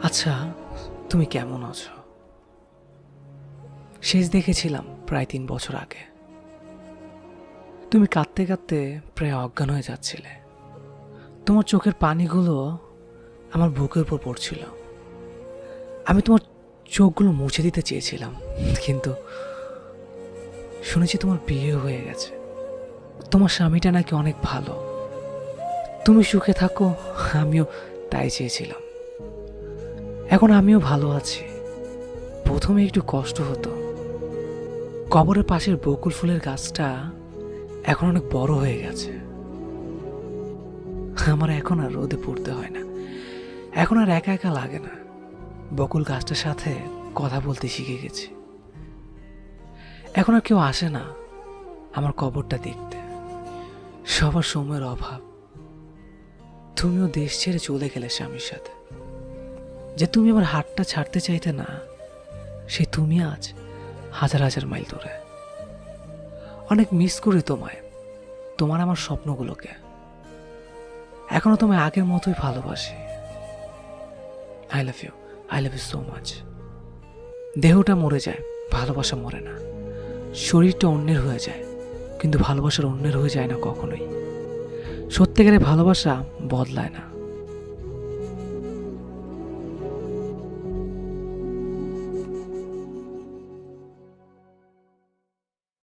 আচ্ছা, তুমি কেমন আছো? শেষ দেখেছিলাম প্রায় 3 বছর আগে। তুমি কাঁদতে কাঁদতে প্রায় অজ্ঞান হয়ে যাচ্ছিলে। তোমার চোখের পানিগুলো আমার বুকের উপর পড়ছিল। আমি তোমার চোখগুলো মুছে দিতে চেয়েছিলাম, কিন্তু শুনেছি তোমার বিয়ে হয়ে গেছে। তোমার স্বামীটা নাকি অনেক ভালো। তুমি সুখে থাকো, আমিও তাই চেয়েছিলাম। এখন আমিও ভালো আছি। প্রথমে একটু কষ্ট হতো। কবরের পাশের বকুল ফুলের গাছটা এখন অনেক বড় হয়ে গেছে। আমার এখন আর রোদে পড়তে হয় না, এখন আর একা একা লাগে না। বকুল গাছটার সাথে কথা বলতে শিখে গেছি। এখন আর কেউ আসে না আমার কবরটা দেখতে। সবার সময়ের অভাব। তুমিও দেশ ছেড়ে চলে গেলে স্বামীর সাথে। যে তুমি আমার হাতটা ছাড়তে চাইতে না, সে তুমি আজ হাজার হাজার মাইল দূরে। অনেক মিস করি তোমায়, তোমার আমার স্বপ্নগুলোকে। এখনো তোমায় আগের মতোই ভালোবাসি। I love you, I love you so much. দেহটা মরে যায়, ভালোবাসা মরে না। শরীরটা অন্যের হয়ে যায়, কিন্তু ভালোবাসার অন্যের হয়ে যায় না কখনোই। সত্যিকারের ভালোবাসা বদলায় না।